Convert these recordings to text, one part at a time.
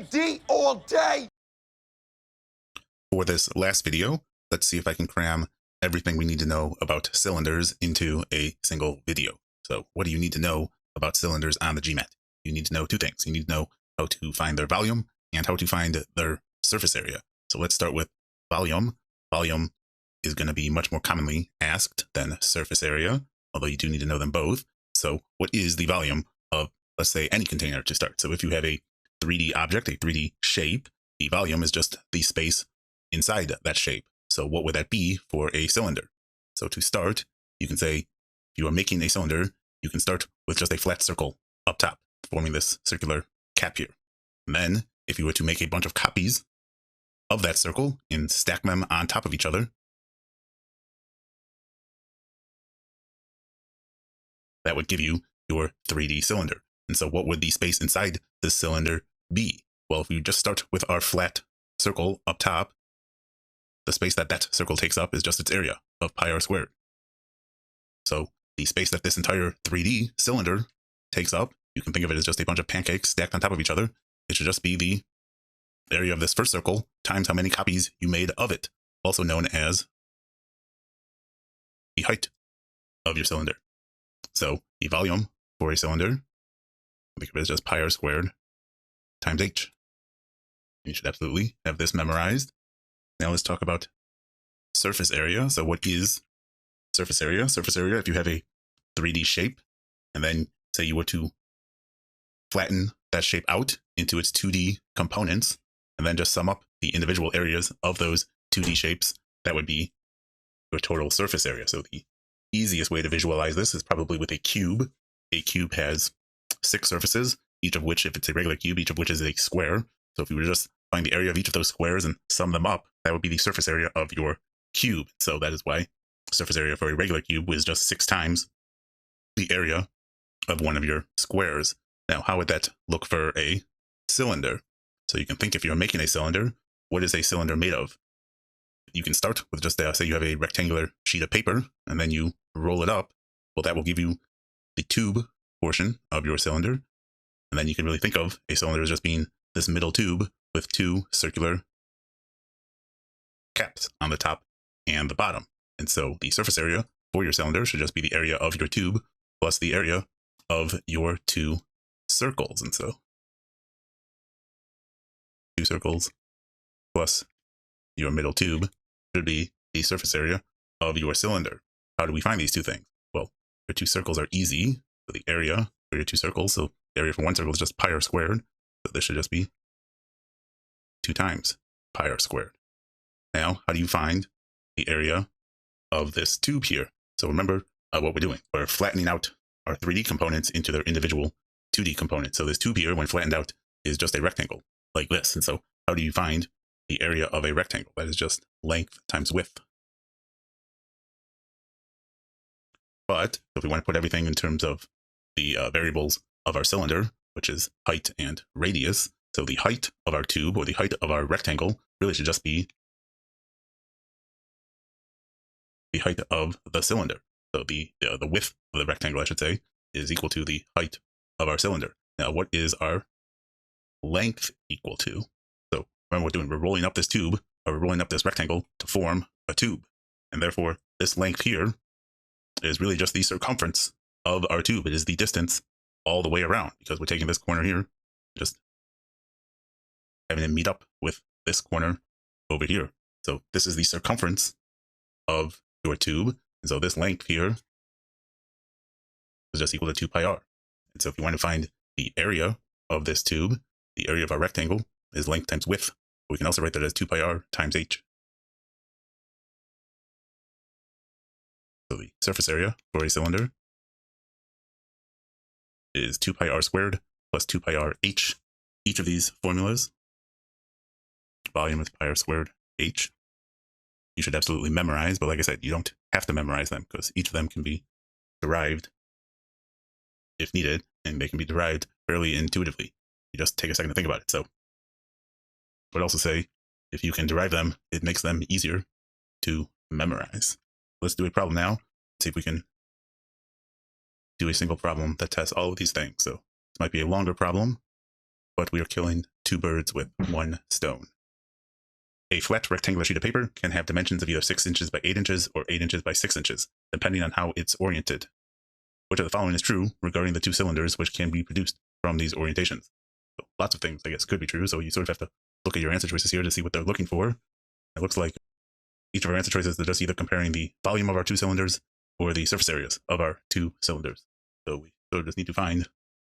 GMAT all day! For this last video, let's see if I can cram everything we need to know about cylinders into a single video. So what do you need to know about cylinders on the GMAT? You need to know two things. You need to know how to find their volume and how to find their surface area. So let's start with volume. Volume is going to be much more commonly asked than surface area, although you do need to know them both. So what is the volume of, let's say, any container to start? So if you have a 3D object, a 3D shape, the volume is just the space inside that shape. So what would that be for a cylinder? So to start, you can say, if you are making a cylinder, you can start with just a flat circle up top, forming this circular cap here. And then, if you were to make a bunch of copies of that circle and stack them on top of each other, that would give you your 3D cylinder. And so what would the space inside this cylinder be? Well, if we just start with our flat circle up top, the space that that circle takes up is just its area of pi r squared. So the space that this entire 3D cylinder takes up, you can think of it as just a bunch of pancakes stacked on top of each other. It should just be the area of this first circle times how many copies you made of it, also known as the height of your cylinder. So the volume for a cylinder, think of it as just pi r squared times h. You should absolutely have this memorized. Now let's talk about surface area. So what is surface area? Surface area, if you have a 3D shape, and then say you were to flatten that shape out into its 2D components, and then just sum up the individual areas of those 2D shapes, that would be your total surface area. So the easiest way to visualize this is probably with a cube. A cube has 6 surfaces, each of which, if it's a regular cube, each of which is a square. So if we were to just find the area of each of those squares and sum them up, that would be the surface area of your cube. So that is why surface area for a regular cube is just 6 times the area of one of your squares. Now, how would that look for a cylinder? So you can think, if you're making a cylinder, what is a cylinder made of? You can start with just, say you have a rectangular sheet of paper, and then you roll it up. Well, that will give you the tube portion of your cylinder. And then you can really think of a cylinder as just being this middle tube with 2 circular caps on the top and the bottom. And so the surface area for your cylinder should just be the area of your tube plus the area of your 2 circles. And so 2 circles plus your middle tube should be the surface area of your cylinder. How do we find these two things? Well, your 2 circles are easy. So the area for your 2 circles, so the area for one circle is just pi r squared. So this should just be 2 times pi r squared. Now, how do you find the area of this tube here? So remember what we're doing. We're flattening out our 3D components into their individual 2D components. So this tube here, when flattened out, is just a rectangle like this. And so how do you find the area of a rectangle? That is just length times width. But if we want to put everything in terms of the variables of our cylinder, which is height and radius, so the height of our tube or the height of our rectangle really should just be the height of the cylinder. So the width of the rectangle, I should say, is equal to the height of our cylinder. Now, what is our length equal to? So remember what we're rolling up this tube, or we're rolling up this rectangle to form a tube. And therefore, this length here is really just the circumference of our tube. It is the distance all the way around, because we're taking this corner here, just having it meet up with this corner over here. So this is the circumference of your tube. And so this length here is just equal to 2 pi r. And so if you want to find the area of this tube, the area of our rectangle is length times width. We can also write that as 2 pi r times h. So the surface area for a cylinder is 2 pi r squared plus 2 pi r h. Each of these formulas, volume is pi r squared h. You should absolutely memorize, but like I said, you don't have to memorize them, because each of them can be derived if needed, and they can be derived fairly intuitively. You just take a second to think about it. So I would also say, if you can derive them, it makes them easier to memorize. Let's do a problem now. See if we can do a single problem that tests all of these things. So this might be a longer problem, but we are killing two birds with one stone. A flat rectangular sheet of paper can have dimensions of either 6 inches by 8 inches or 8 inches by 6 inches, depending on how it's oriented. Which of the following is true regarding the two cylinders which can be produced from these orientations? So lots of things, I guess, could be true, so you sort of have to look at your answer choices here to see what they're looking for. It looks like each of our answer choices, they're just either comparing the volume of our two cylinders or the surface areas of our two cylinders. So we sort of just need to find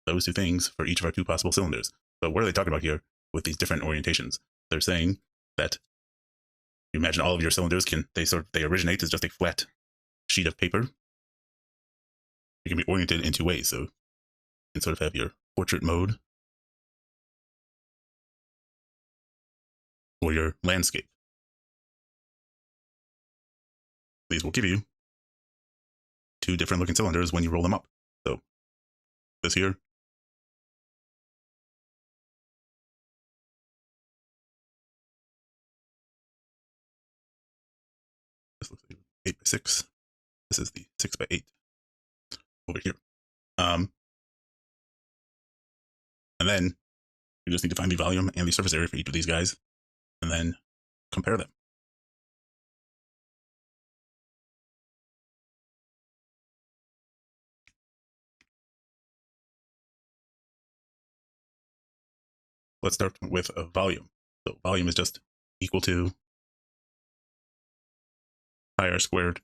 those two things for each of our two possible cylinders. So what are they talking about here with these different orientations? They're saying that you imagine all of your cylinders they originate as just a flat sheet of paper. It can be oriented in two ways. So you can sort of have your portrait mode or your landscape. These will give you two different looking cylinders when you roll them up. So this here, this looks like 8 by 6. This is the 6 by 8 over here. And then you just need to find the volume and the surface area for each of these guys and then compare them. Let's start with a volume. So volume is just equal to pi r squared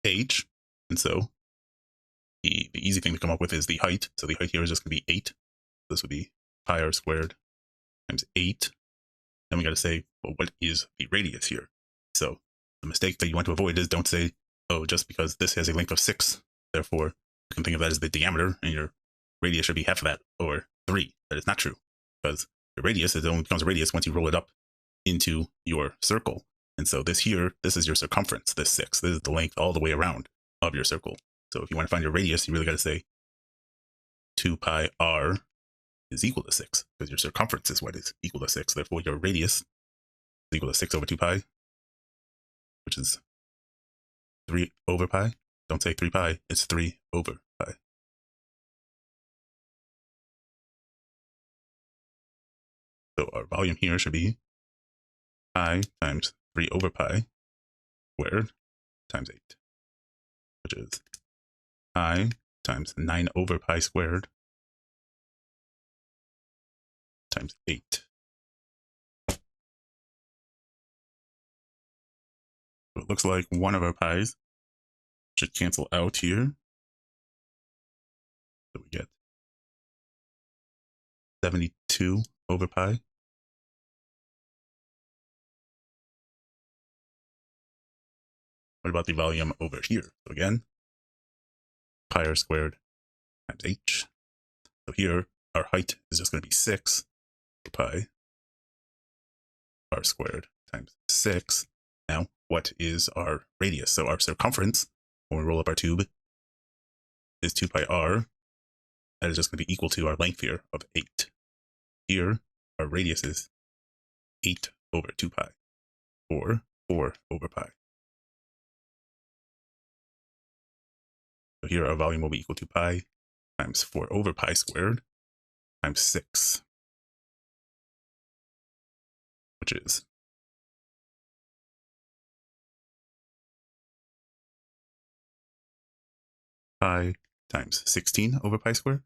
h. And so the easy thing to come up with is the height. So the height here is just going to be 8. This would be pi r squared times 8. Then we got to say, well, what is the radius here? So the mistake that you want to avoid is don't say, oh, just because this has a length of 6, therefore you can think of that as the diameter and your radius should be half of that, or 3. That is not true, because the radius, it only becomes a radius once you roll it up into your circle. And so this here, this is your circumference, this 6. This is the length all the way around of your circle. So if you want to find your radius, you really got to say 2 pi r is equal to 6, because your circumference is what is equal to 6. Therefore, your radius is equal to 6 over 2 pi, which is 3 over pi. Don't say 3 pi, it's 3 over pi. So our volume here should be pi times 3 over pi squared times 8, which is pi times 9 over pi squared times 8. So it looks like one of our pi's should cancel out here. So we get 72 over pi. What about the volume over here? So again, pi r squared times h. So here, our height is just going to be 6 over pi r squared times 6. Now, what is our radius? So our circumference, when we roll up our tube, is 2 pi r. That is just going to be equal to our length here of 8. Here, our radius is 8 over 2 pi, or 4 over pi. So here our volume will be equal to pi times 4 over pi squared times 6, which is pi times 16 over pi squared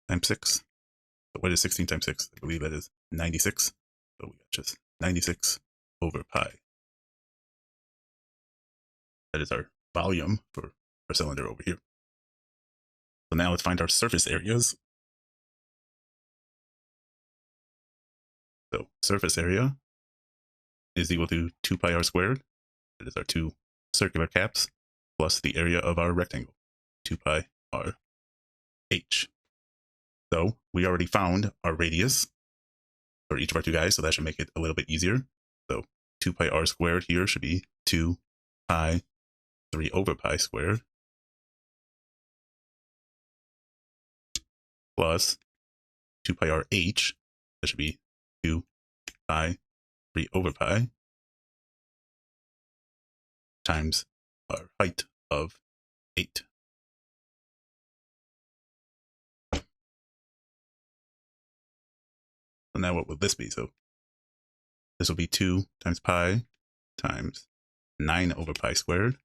times 6. So what is 16 times 6? I believe that is 96. So we got just 96 over pi. That is our volume for our cylinder over here. So now let's find our surface areas. So surface area is equal to 2 pi r squared. That is our two circular caps plus the area of our rectangle, 2 pi r h. So we already found our radius for each of our two guys, so that should make it a little bit easier. So 2 pi r squared here should be 2 pi 3 over pi squared plus 2 pi r h. That should be 2 pi 3 over pi times our height of 8. So now what would this be? So this will be 2 times pi times 9 over pi squared.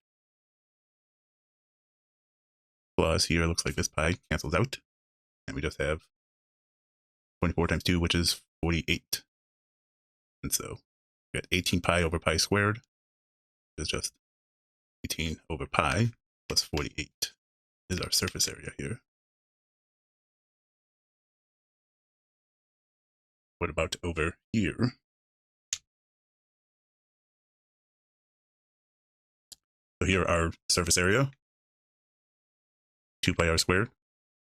Plus here, looks like this pi cancels out. And we just have 24 times 2, which is 48. And so we got 18 pi over pi squared, which is just 18 over pi plus 48 is our surface area here. What about over here? So here our surface area, 2 pi r squared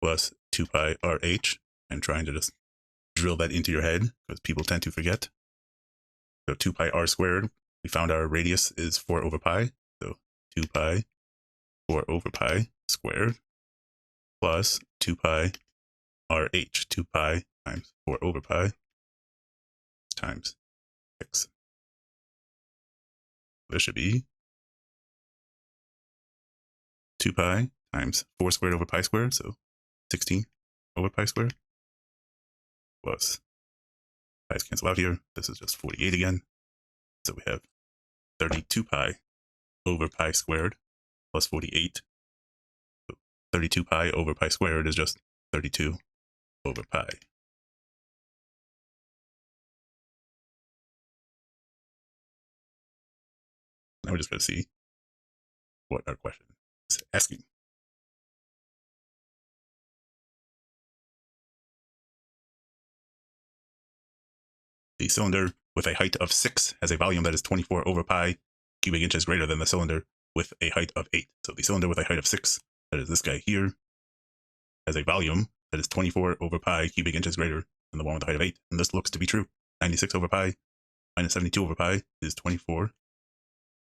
plus 2 pi rh. I'm trying to just drill that into your head because people tend to forget. So 2 pi r squared, we found our radius is 4 over pi. So 2 pi 4 over pi squared plus 2 pi rh, 2 pi times 4 over pi times x. This should be 2 pi times 4 squared over pi squared, so 16 over pi squared, plus pi's cancel out here. This is just 48 again. So we have 32 pi over pi squared plus 48. So 32 pi over pi squared is just 32 over pi. Now we're just going to see what our question is asking. The cylinder with a height of 6 has a volume that is 24 over pi cubic inches greater than the cylinder with a height of 8. So the cylinder with a height of 6, that is this guy here, has a volume that is 24 over pi cubic inches greater than the one with a height of 8. And this looks to be true. 96 over pi minus 72 over pi is 24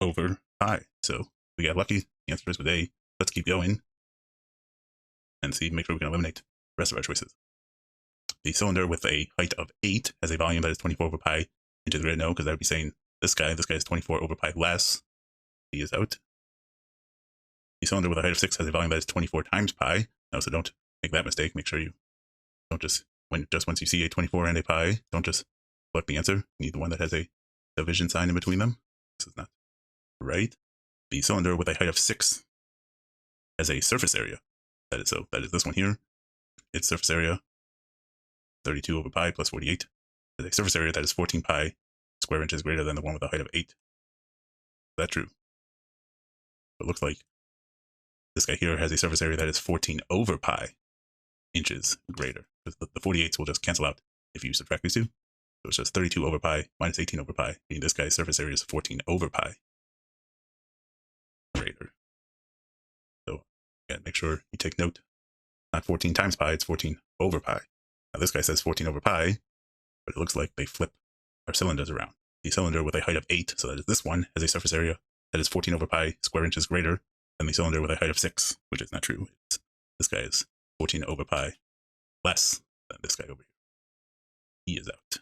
over pi. So we got lucky. The answer is with A. Let's keep going and see, make sure we can eliminate the rest of our choices. The cylinder with a height of 8 has a volume that is 24 over pi inches greater. No, because that would be saying this guy is 24 over pi less. He is out. The cylinder with a height of 6 has a volume that is 24 times pi. No, so don't make that mistake. Make sure you don't just once you see a 24 and a pi, don't just select the answer. You need the one that has a division sign in between them. This is not right. The cylinder with a height of 6 has a surface area. That is this one here. Its surface area, 32 over pi plus 48, has a surface area that is 14 pi square inches greater than the one with a height of 8. Is that true? It looks like this guy here has a surface area that is 14 over pi inches greater. The 48s will just cancel out if you subtract these two. So it's just 32 over pi minus 18 over pi, meaning this guy's surface area is 14 over pi greater. So yeah, make sure you take note. Not 14 times pi, it's 14 over pi. Now this guy says 14 over pi, but it looks like they flip our cylinders around. The cylinder with a height of 8, so that is this one, has a surface area that is 14 over pi square inches greater than the cylinder with a height of 6, which is not true. This guy is 14 over pi less than this guy over here. He is out.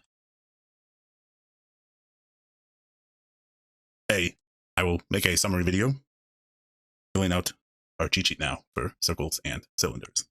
Hey, I will make a summary video filling out our cheat sheet now for circles and cylinders.